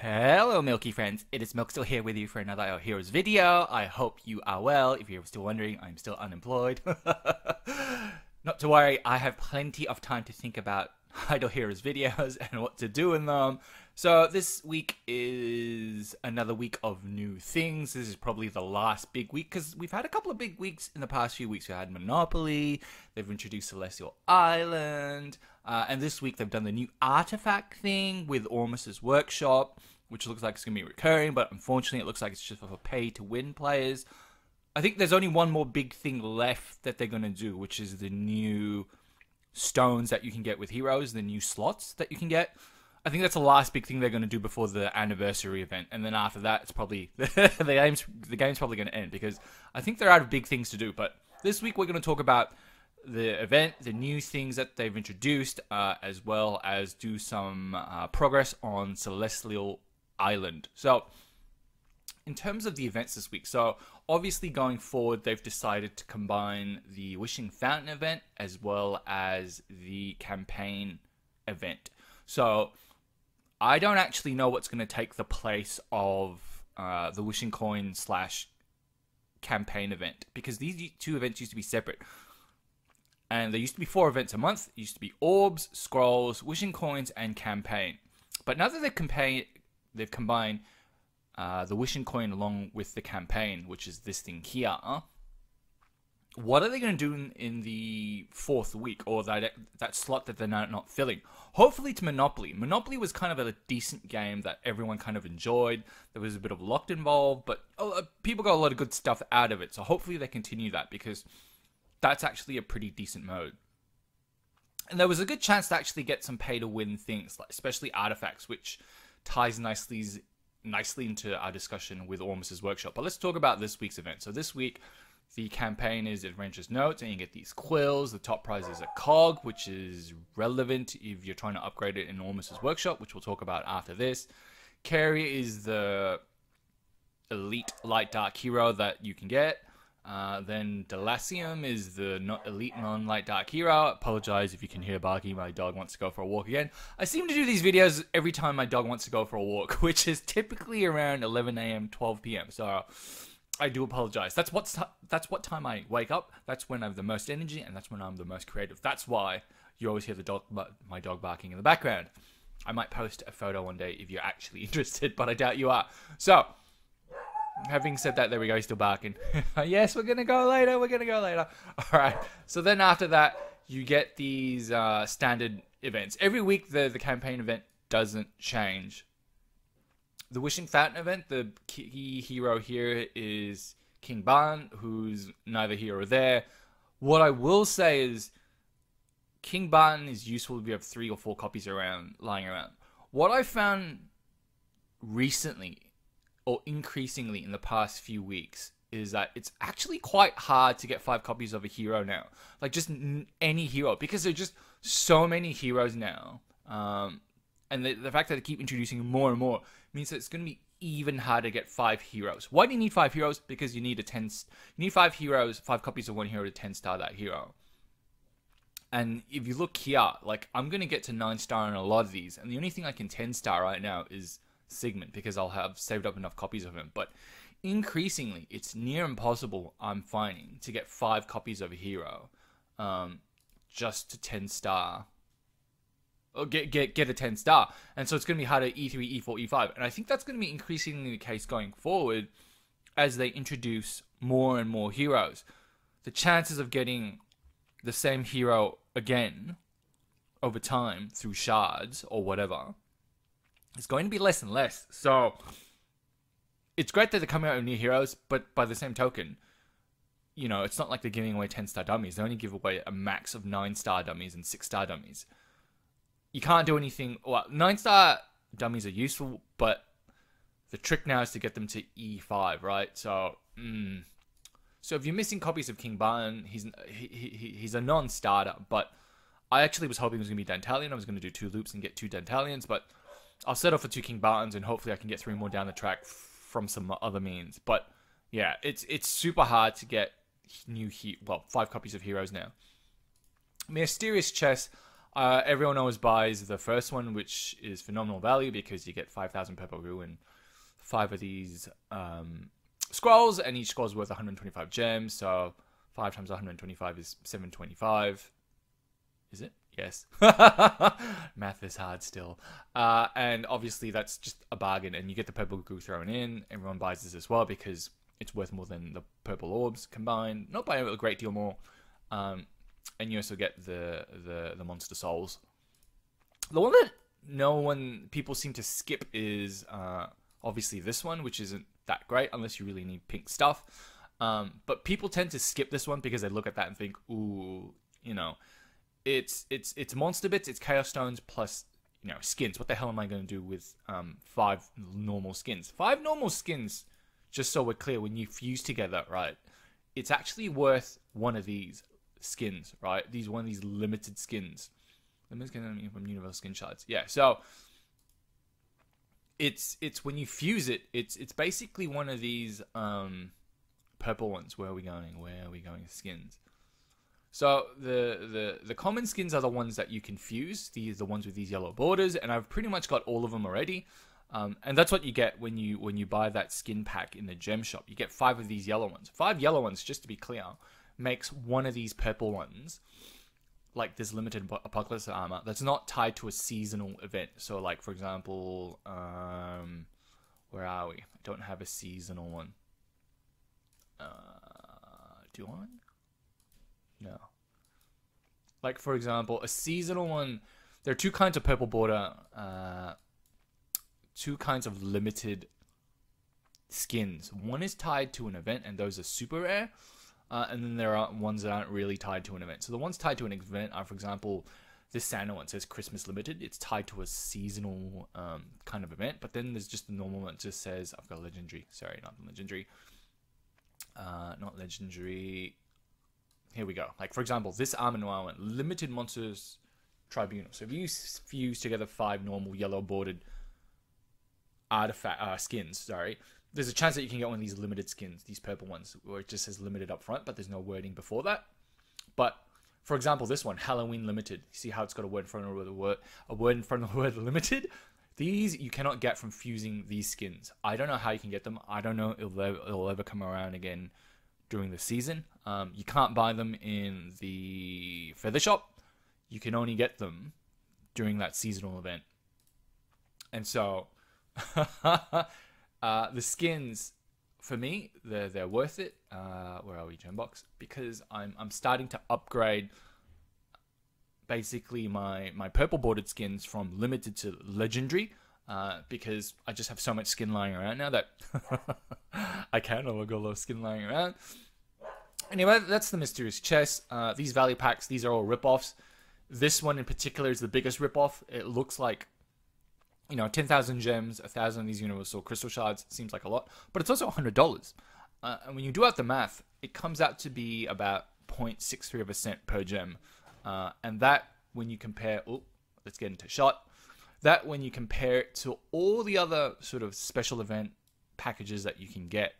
Hello Milky friends, it is Milk still here with you for another Our Heroes video. I hope you are well. If you're still wondering, I'm still unemployed. Not to worry, I have plenty of time to think about Idle Heroes videos and what to do in them. So this week is another week of new things. This is probably the last big week because we've had a couple of big weeks in the past few weeks. We had Monopoly, they've introduced Celestial Island, and this week they've done the new artifact thing with Ormus's workshop, which looks like it's going to be recurring, but unfortunately it looks like it's just for pay-to-win players. I think there's only one more big thing left that they're going to do, which is the new stones that you can get with heroes, the new slots that you can get. I think that's the last big thing they're going to do before the anniversary event, and then after that, it's probably the game's probably going to end because I think they're out of big things to do. But this week we're going to talk about the event, the new things that they've introduced, as well as do some progress on Celestial Island. So, in terms of the events this week, so obviously going forward, they've decided to combine the Wishing Fountain event as well as the campaign event. So I don't actually know what's going to take the place of the Wishing Coin / campaign event, because these two events used to be separate. And there used to be 4 events a month. It used to be Orbs, Scrolls, Wishing Coins, and Campaign. But now that they've combined the Wishing Coin along with the Campaign, which is this thing here. What are they going to do in the 4th week, or that slot that they're not filling? Hopefully to Monopoly. Monopoly was kind of a decent game that everyone kind of enjoyed. There was a bit of luck involved, but people got a lot of good stuff out of it. So hopefully they continue that, because that's actually a pretty decent mode. And there was a good chance to actually get some pay-to-win things, like especially artifacts, which ties nicely into our discussion with Ormus's workshop. But let's talk about this week's event. So this week, the campaign is Adventurous Notes, and you get these quills. The top prize is a cog, which is relevant if you're trying to upgrade it in Ormus's workshop, which we'll talk about after this. Carrier is the elite light dark hero that you can get. Then Delasium is the elite non-light dark hero. Apologize if you can hear barking. My dog wants to go for a walk again. I seem to do these videos every time my dog wants to go for a walk, which is typically around 11 a.m., 12 p.m. So I do apologize. That's what time I wake up. That's when I have the most energy, and that's when I'm the most creative. That's why you always hear my dog barking in the background. I might post a photo one day if you're actually interested, but I doubt you are. So, having said that, there we go, he's still barking. Yes, we're going to go later, Alright, so then after that, you get these standard events. Every week, the campaign event doesn't change. The Wishing Fountain event, the key hero here is King Ban, who's neither here or there. What I will say is, King Ban is useful if you have 3 or 4 copies lying around. What I found recently, or increasingly in the past few weeks, is that it's actually quite hard to get 5 copies of a hero now. Like, just any hero, because there's just so many heroes now. And the fact that they keep introducing more and more means that it's going to be even harder to get 5 heroes. Why do you need 5 heroes? Because you need you need 5 heroes, 5 copies of one hero to 10-star that hero. And if you look here, like, I'm going to get to 9-star on a lot of these, and the only thing I can 10-star right now is Sigmund, because I'll have saved up enough copies of him. But increasingly, it's near impossible, I'm finding, to get 5 copies of a hero just to 10-star. Or get a 10-star. And so it's going to be harder E3, E4, E5. And I think that's going to be increasingly the case going forward as they introduce more and more heroes. The chances of getting the same hero again over time through shards or whatever is going to be less and less. So it's great that they're coming out with new heroes, but by the same token, you know, it's not like they're giving away 10-star dummies. They only give away a max of 9-star dummies and 6-star dummies. You can't do anything. Well, 9-star dummies are useful, but the trick now is to get them to E5, right? So, so if you're missing copies of King Ban, he's a non-starter. But I actually was hoping it was going to be Dantalion. I was going to do 2 loops and get 2 Dantalions, but I'll settle for 2 King Bans, and hopefully I can get 3 more down the track from some other means. But yeah, it's super hard to get 5 copies of heroes now. Mysterious Chess, Everyone always buys the first one, which is phenomenal value because you get 5,000 purple goo and 5 of these scrolls, and each scroll is worth 125 gems. So 5 times 125 is 725. Is it? Yes. Math is hard still. And obviously that's just a bargain, and you get the purple goo thrown in. Everyone buys this as well because it's worth more than the purple orbs combined. Not by a great deal more. And you also get the monster souls. The one that people seem to skip is obviously this one, which isn't that great unless you really need pink stuff. But people tend to skip this one because they look at that and think, ooh, you know, it's monster bits, it's chaos stones plus, you know, skins. What the hell am I going to do with 5 normal skins? 5 normal skins, just so we're clear, when you fuse together, right, it's actually worth one of these skins, right? One of these limited skins. Limited skin from universal skin shards. Yeah, so it's when you fuse it, it's basically one of these purple ones. Where are we going? Where are we going? Skins. So the common skins are the ones that you can fuse. These are the ones with these yellow borders, and I've pretty much got all of them already. And that's what you get when you buy that skin pack in the gem shop. You get 5 of these yellow ones. 5 yellow ones, just to be clear, makes one of these purple ones, like this limited apocalypse armor, that's not tied to a seasonal event. So, like, for example, where are we? I don't have a seasonal one. Do I? No. Like, for example, a seasonal one, there are 2 kinds of purple border, 2 kinds of limited skins. One is tied to an event, and those are super rare. And then there are ones that aren't really tied to an event. So the ones tied to an event are, for example, this Santa one says Christmas Limited. It's tied to a seasonal kind of event. But then there's just the normal one that just says, I've got legendary. Sorry, not legendary. Not legendary. Here we go. Like, for example, this Armor Noir one, Limited Monsters Tribunal. So if you fuse together 5 normal yellow bordered artifact skins, sorry, there's a chance that you can get one of these limited skins, these purple ones, where it just says limited up front, but there's no wording before that. But for example, this one, Halloween Limited. You see how it's got a word in front of the word, limited? These you cannot get from fusing these skins. I don't know how you can get them. I don't know if it'll ever come around again during the season. You can't buy them in the feather shop. You can only get them during that seasonal event. And so the skins, for me, they're worth it. Where are we, Gembox? Because I'm starting to upgrade basically my purple bordered skins from limited to legendary, because I just have so much skin lying around now that I can't got a lot of skin lying around. Anyway, that's the mysterious chest. These value packs, these are all rip-offs. This one in particular is the biggest rip-off. It looks like, you know, 10,000 gems, 1,000 of these universal crystal shards. Seems like a lot, but it's also $100. And when you do out the math, it comes out to be about 0.63 of a cent per gem. And that, when you compare, let's get into shot. That, when you compare it to all the other sort of special event packages that you can get,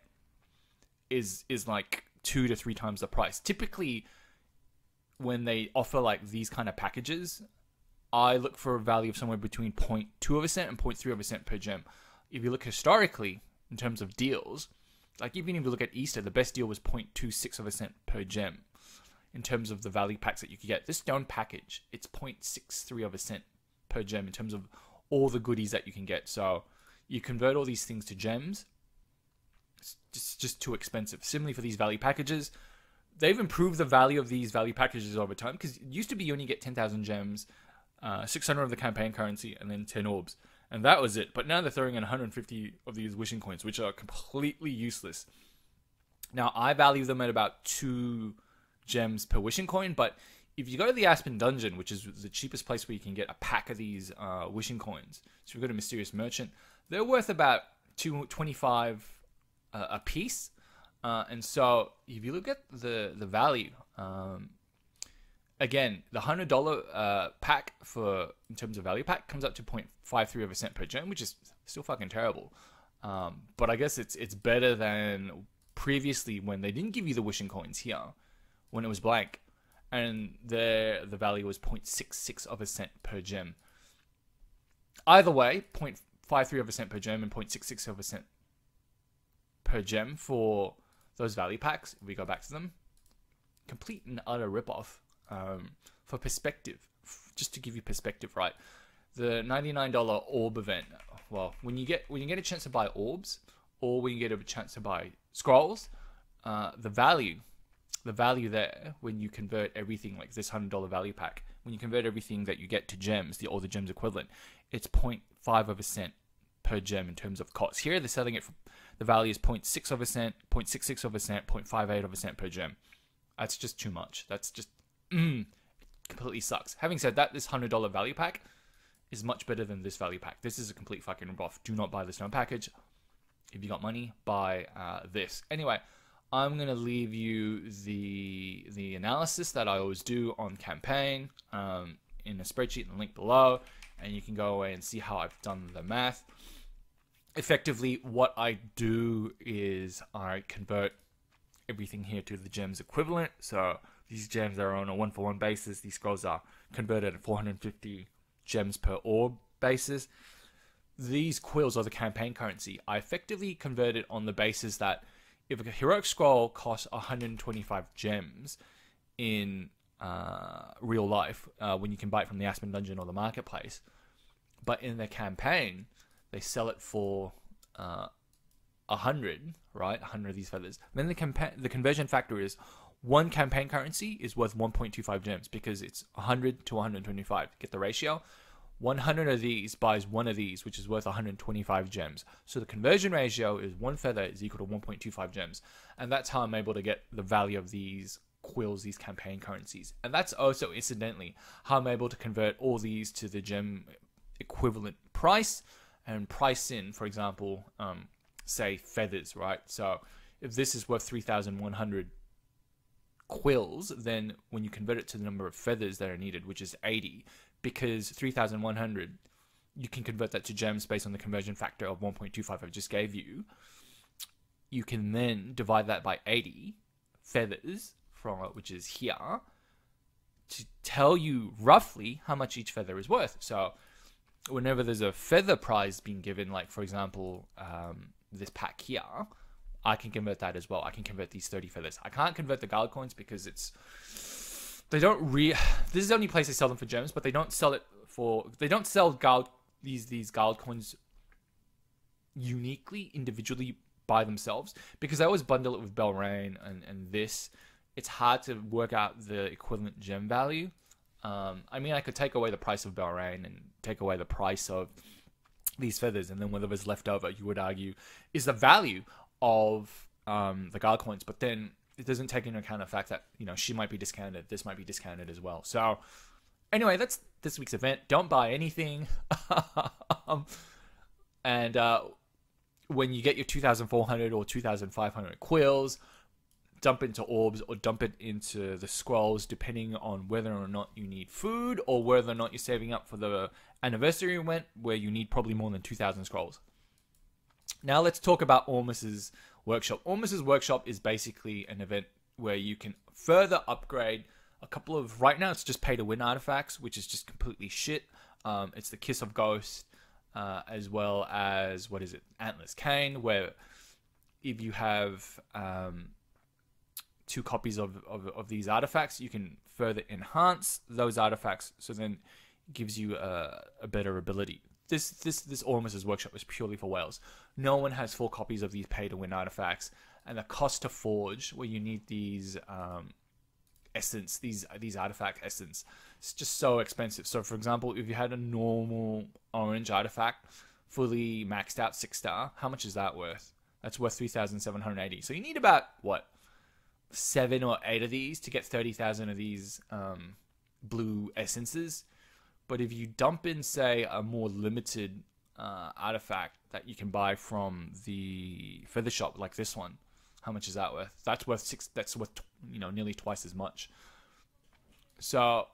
is like 2 to 3 times the price. Typically, when they offer like these kind of packages, I look for a value of somewhere between 0.2 of a cent and 0.3 of a cent per gem. If you look historically, in terms of deals, like even if you look at Easter, the best deal was 0.26 of a cent per gem. In terms of the value packs that you could get. This stone package, it's 0.63 of a cent per gem in terms of all the goodies that you can get. So you convert all these things to gems, it's just too expensive. Similarly for these value packages, they've improved the value of these value packages over time, because it used to be you only get 10,000 gems, 600 of the campaign currency, and then 10 orbs. And that was it. But now they're throwing in 150 of these wishing coins, which are completely useless. Now, I value them at about 2 gems per wishing coin, but if you go to the Aspen Dungeon, which is the cheapest place where you can get a pack of these wishing coins, so if you go to Mysterious Merchant, they're worth about 25 a piece. And so if you look at the value, again, the $100 pack in terms of value pack comes up to 0.53 of a cent per gem, which is still fucking terrible. But I guess it's better than previously when they didn't give you the wishing coins here, when it was blank. and the value was 0.66 of a cent per gem. Either way, 0.53 of a cent per gem and 0.66 of a cent per gem for those value packs. If we go back to them, complete and utter ripoff. For perspective, just to give you perspective, right? The $99 orb event. Well, when you get a chance to buy orbs, or when you get a chance to buy scrolls, the value there when you convert everything, like this $100 value pack, when you convert everything that you get to gems, or the gems equivalent, it's 0.5 of a cent per gem in terms of cost. Here they're selling it for, the value is 0.6 of a cent, 0.66 of a cent, 0.58 of a cent per gem. That's just too much. That's just completely sucks. Having said that, this $100 value pack is much better than this value pack. This is a complete fucking ripoff. Do not buy the stone package. If you got money, buy this. Anyway, I'm gonna leave you the analysis that I always do on campaign in a spreadsheet and link below, and you can go away and see how I've done the math. Effectively, what I do is I convert everything here to the gems equivalent. So these gems are on a 1-for-1 basis. These scrolls are converted at 450 gems per orb basis. These quills are the campaign currency. I effectively convert it on the basis that if a heroic scroll costs 125 gems in real life, when you can buy it from the Aspen Dungeon or the marketplace, but in the campaign they sell it for 100, right? 100 of these feathers. Then the conversion factor is one campaign currency is worth 1.25 gems because it's 100 to 125. Get the ratio? 100 of these buys one of these, which is worth 125 gems. So the conversion ratio is one feather is equal to 1.25 gems. And that's how I'm able to get the value of these quills, these campaign currencies. And that's also, incidentally, how I'm able to convert all these to the gem equivalent price and price in, for example, say feathers, right? So if this is worth 3,100 quills, then when you convert it to the number of feathers that are needed, which is 80, because 3,100, you can convert that to gems based on the conversion factor of 1.25 I just gave you. You can then divide that by 80 feathers, from which is here, to tell you roughly how much each feather is worth. So whenever there's a feather prize being given, like for example, this pack here, I can convert that as well. I can convert these 30 feathers. I can't convert the gold coins because they don't this is the only place they sell them for gems, but they don't sell it for, they don't sell gold, these gold coins uniquely, individually by themselves, because they always bundle it with Belrain and this. It's hard to work out the equivalent gem value. I mean, I could take away the price of Belrain and take away the price of these feathers, and then whatever's left over, you would argue, is the value of the gold coins. But then it doesn't take into account the fact that, you know, she might be discounted, this might be discounted as well. So anyway, that's this week's event. Don't buy anything. And when you get your 2,400 or 2,500 quills, dump into orbs or dump it into the scrolls, depending on whether or not you need food or whether or not you're saving up for the anniversary event where you need probably more than 2,000 scrolls. Now let's talk about Ormus's workshop. Ormus's workshop is basically an event where you can further upgrade a couple of, right now it's just pay to win artifacts, which is just completely shit. It's the Kiss of Ghost, as well as, what is it, Antler's Cane, where if you have 2 copies of these artifacts, you can further enhance those artifacts, so then it gives you a better ability. This Ormus's workshop is purely for whales. No one has 4 copies of these pay-to-win artifacts, and the cost to forge, where you need these essence, these artifact essence, it's just so expensive. So, for example, if you had a normal orange artifact, fully maxed out 6-star, how much is that worth? That's worth 3,780. So you need about, what, 7 or 8 of these to get 30,000 of these blue essences. But if you dump in, say, a more limited artifact that you can buy from the feather shop, like this one, how much is that worth? That's worth you know, nearly twice as much. So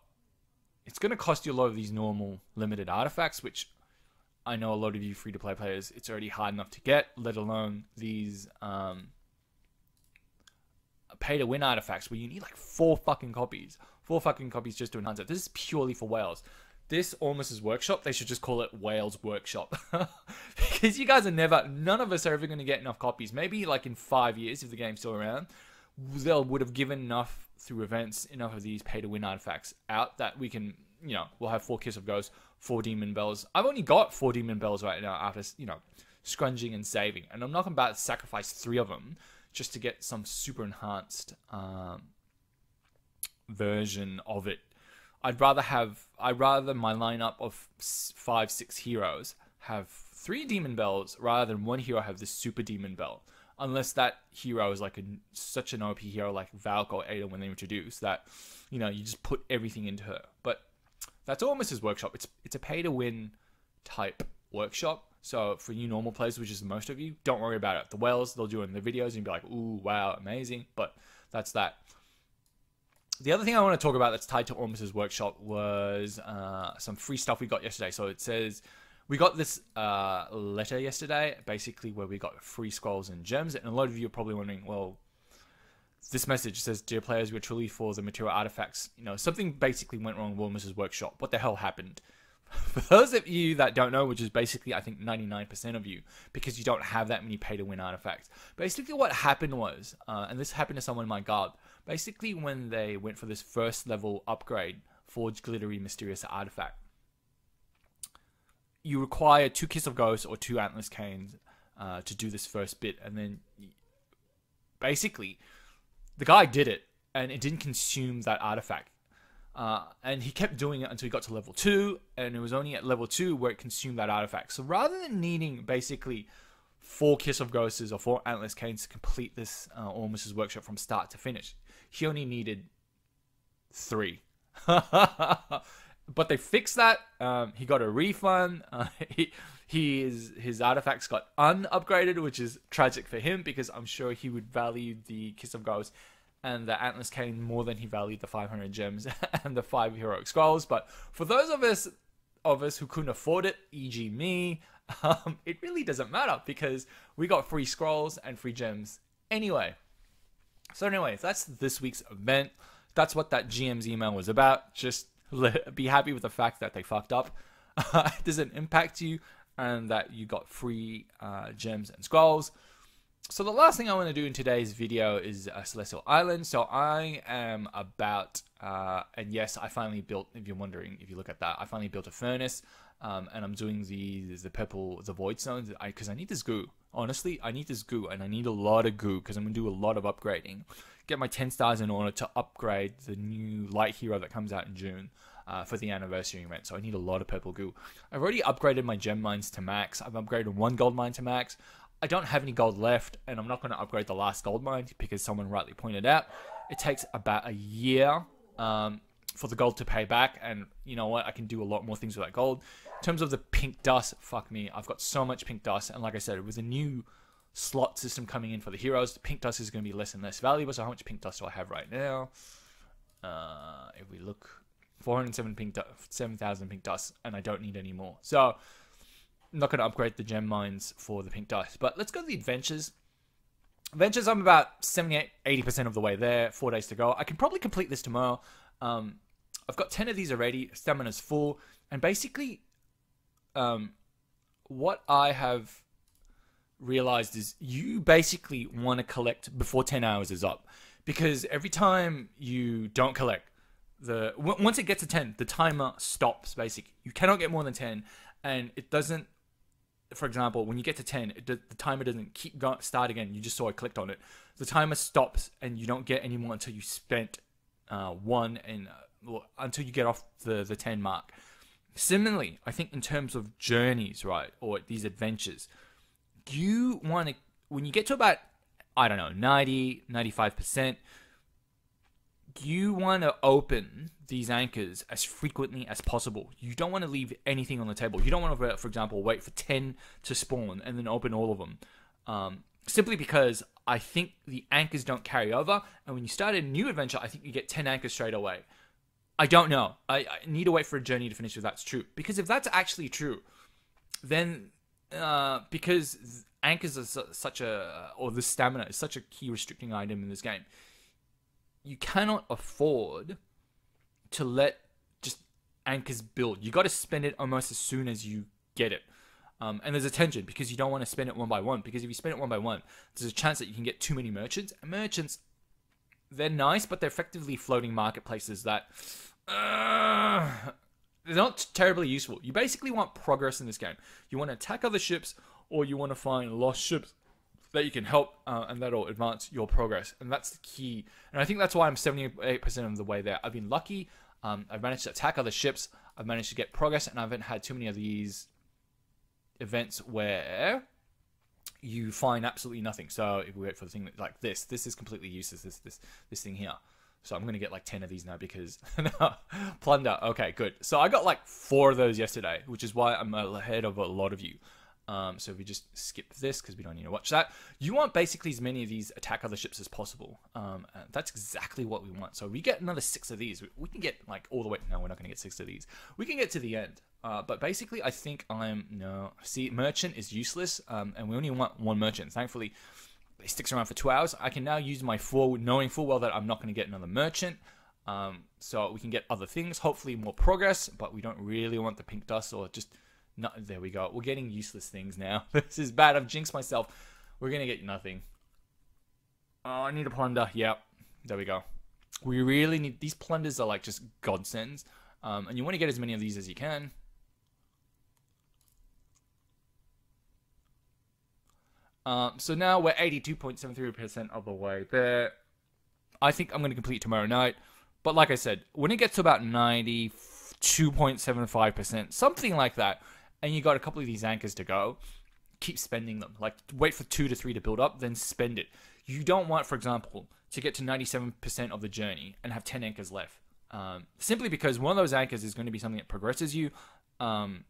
it's going to cost you a lot of these normal limited artifacts, which I know a lot of you free-to-play players, it's already hard enough to get, let alone these pay-to-win artifacts where you need like 4 fucking copies. 4 fucking copies just to enhance it. This is purely for whales. This Ormus's Workshop, they should just call it Whales Workshop. Because you guys are none of us are ever going to get enough copies. Maybe like in 5 years, if the game's still around, they would have given enough through events, enough of these pay-to-win artifacts out that we can, we'll have 4 Kiss of Ghosts, 4 Demon Bells. I've only got 4 Demon Bells right now after, scrunging and saving. And I'm not about to sacrifice 3 of them just to get some super enhanced version of it. I'd rather my lineup of 5-6 heroes have 3 Demon Bells rather than 1 hero have this Super Demon Bell. Unless that hero is like such an OP hero like Valk or Ada when they introduce that, you just put everything into her. But that's Ormus's Workshop. It's a pay-to-win type workshop. So for you normal players, which is most of you, don't worry about it. The whales, they'll do it in the videos and you'll be like, ooh, wow, amazing. But that's that. The other thing I want to talk about that's tied to Ormus's Workshop was some free stuff we got yesterday. So it says, we got this letter yesterday, basically where we got free scrolls and gems. And a lot of you are probably wondering, well, this message says, dear players, we're truly for the material artifacts. Something basically went wrong with Ormus's Workshop. What the hell happened? For those of you that don't know, which is basically, I think, 99% of you, because you don't have that many pay-to-win artifacts. Basically, what happened was, and this happened to someone in my guard, basically when they went for this first level upgrade, Forged Glittery Mysterious Artifact, you require 2 Kiss of Ghosts or 2 Antler's Canes to do this first bit. And then, basically, the guy did it, and it didn't consume that artifact. And he kept doing it until he got to level 2, and it was only at level 2 where it consumed that artifact. So rather than needing basically 4 Kiss of Ghosts or 4 Antler's Canes to complete this Ormus's Workshop from start to finish, he only needed 3. But they fixed that. He got a refund. His artifacts got unupgraded, which is tragic for him because I'm sure he would value the Kiss of Ghosts and the Antler's Cane more than he valued the 500 gems and the 5 heroic scrolls. But for those of us who couldn't afford it, e.g. me, it really doesn't matter because we got free scrolls and free gems anyway. So anyway, that's this week's event. That's what that GM's email was about. Just be happy with the fact that they fucked up. It doesn't impact you and that you got free gems and scrolls. So the last thing I want to do in today's video is Celestial Island. So I am about, and yes, I finally built, if you're wondering, if you look at that, I finally built a furnace, and I'm doing the purple, the void stones, because I need this goo. Honestly, I need this goo, and I need a lot of goo, because I'm going to do a lot of upgrading. Get my 10 stars in order to upgrade the new light hero that comes out in June. For the anniversary event, so I need a lot of purple goo. I've already upgraded my gem mines to max. I've upgraded 1 gold mine to max. I don't have any gold left, and I'm not going to upgrade the last gold mine because someone rightly pointed out it takes about a year for the gold to pay back, and you know what? I can do a lot more things with that gold. In terms of the pink dust, fuck me, I've got so much pink dust, and like I said, with the new slot system coming in for the heroes, the pink dust is going to be less and less valuable. So how much pink dust do I have right now? If we look, 7,000 pink dust, and I don't need any more. So I'm not going to upgrade the gem mines for the pink dust. But let's go to the adventures. Adventures, I'm about 78-80% of the way there. 4 days to go. I can probably complete this tomorrow. I've got 10 of these already. Stamina's full. And basically, what I have realized is you basically want to collect before 10 hours is up. Because every time you don't collect, once it gets to 10, the timer stops, basically. You cannot get more than 10. And it doesn't, for example, when you get to 10, the timer doesn't start again. You just saw I clicked on it. The timer stops and you don't get any more until you spent 1 and until you get off the 10 mark. Similarly, I think in terms of journeys, right, or these adventures, you want to, when you get to about, I don't know, 90, 95%, you want to open these anchors as frequently as possible. You don't want to leave anything on the table. You don't want to, for example, wait for 10 to spawn and then open all of them. Simply because I think the anchors don't carry over. And when you start a new adventure, I think you get 10 anchors straight away. I don't know. I need to wait for a journey to finish if that's true. Because if that's actually true, then because anchors are such a, or the stamina is such a key restricting item in this game, you cannot afford to let just anchors build. You got to spend it almost as soon as you get it. And there's a tension because you don't want to spend it one by one. Because if you spend it one by one, there's a chance that you can get too many merchants. And merchants, they're nice, but they're effectively floating marketplaces that they're not terribly useful. You basically want progress in this game. You want to attack other ships, or you want to find lost ships that you can help, and that'll advance your progress. And that's the key. And I think that's why I'm 78% of the way there. I've been lucky. I've managed to attack other ships. I've managed to get progress, and I haven't had too many of these events where you find absolutely nothing. So if we wait for the thing like this is completely useless. This thing here. So I'm gonna get like 10 of these now because plunder. Okay, good. So I got like 4 of those yesterday, which is why I'm ahead of a lot of you. So if we just skip this because we don't need to watch that. You want basically as many of these attack other ships as possible. And that's exactly what we want. So if we get another 6 of these, we can get like all the way. No, we're not gonna get 6 of these. We can get to the end. But basically, I think see, merchant is useless, and we only want 1 merchant. Thankfully, it sticks around for 2 hours. I can now use my 4, knowing full well that I'm not going to get another merchant. So we can get other things, hopefully more progress, but we don't really want the pink dust or just... No, there we go. We're getting useless things now. This is bad. I've jinxed myself. We're going to get nothing. Oh, I need a plunder. Yep. There we go. We really need... These plunders are like just godsends. And you want to get as many of these as you can. So now we're 82.73% of the way there. I think I'm going to complete tomorrow night. But like I said, when it gets to about 92.75%, something like that, and you got a couple of these anchors to go, keep spending them. Like, wait for 2 to 3 to build up, then spend it. You don't want, for example, to get to 97% of the journey and have 10 anchors left. Simply because one of those anchors is going to be something that progresses you. And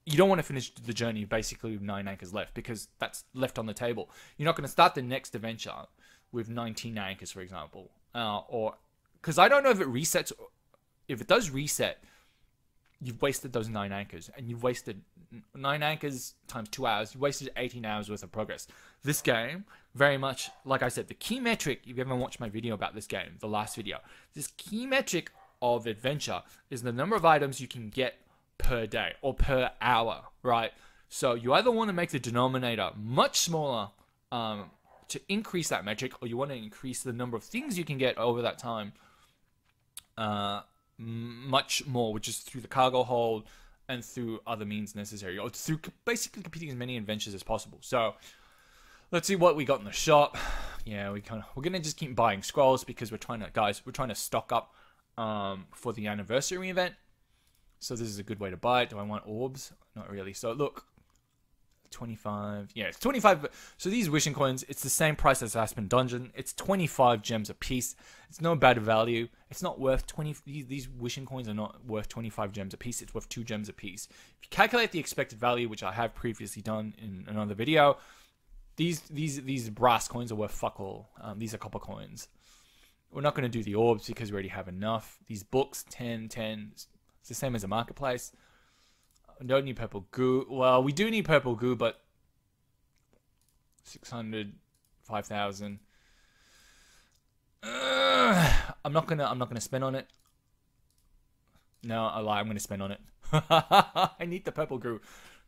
you don't want to finish the journey basically with 9 anchors left because that's left on the table. You're not going to start the next adventure with 19 anchors, for example. Or because I don't know if it resets. If it does reset, you've wasted those 9 anchors. And you've wasted 9 anchors times 2 hours. You wasted 18 hours worth of progress. This game, very much, like I said, the key metric, if you ever watched my video about this game, the last video, this key metric of adventure is the number of items you can get per day or per hour, right? So you either want to make the denominator much smaller to increase that metric, or you want to increase the number of things you can get over that time much more, which is through the cargo hold and through other means necessary, or through basically completing as many adventures as possible. So let's see what we got in the shop. Yeah, we're gonna just keep buying scrolls because we're trying to stock up for the anniversary event. So this is a good way to buy it. Do I want orbs? Not really. So look, 25. Yeah, it's 25. So these wishing coins, it's the same price as Aspen Dungeon. It's 25 gems a piece. It's no bad value. It's not worth 20. These wishing coins are not worth 25 gems a piece. It's worth 2 gems a piece. If you calculate the expected value, which I have previously done in another video, these brass coins are worth fuck all. These are copper coins. We're not going to do the orbs because we already have enough. These books, 10. It's the same as a marketplace. We don't need purple goo. Well, we do need purple goo, but 600, 5,000. I'm not gonna spend on it. No, I lie. I'm gonna spend on it. I need the purple goo.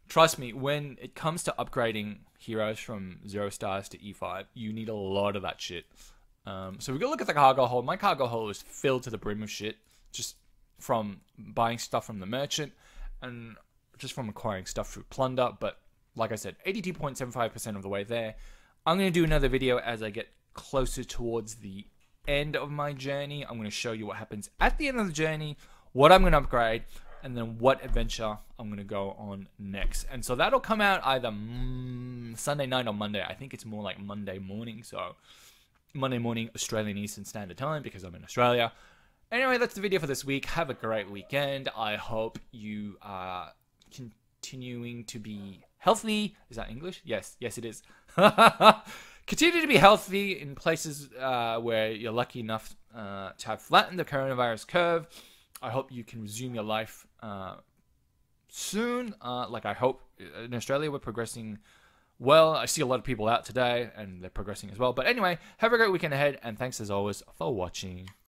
Trust me, when it comes to upgrading heroes from 0 stars to E5, you need a lot of that shit. So we go look at the cargo hold. My cargo hold is filled to the brim of shit, just from buying stuff from the merchant and just from acquiring stuff through plunder. But like I said, 82.75% of the way there. I'm going to do another video as I get closer towards the end of my journey. I'm going to show you what happens at the end of the journey, what I'm going to upgrade, and then what adventure I'm going to go on next. And so that'll come out either Sunday night or Monday. I think it's more like Monday morning. So Monday morning, Australian Eastern Standard Time, because I'm in Australia. Anyway, that's the video for this week. Have a great weekend. I hope you are continuing to be healthy. Is that English? Yes, it is. Continue to be healthy in places where you're lucky enough to have flattened the coronavirus curve. I hope you can resume your life soon. Like I hope in Australia we're progressing well. I see a lot of people out today, and they're progressing as well. But anyway, have a great weekend ahead, and thanks as always for watching.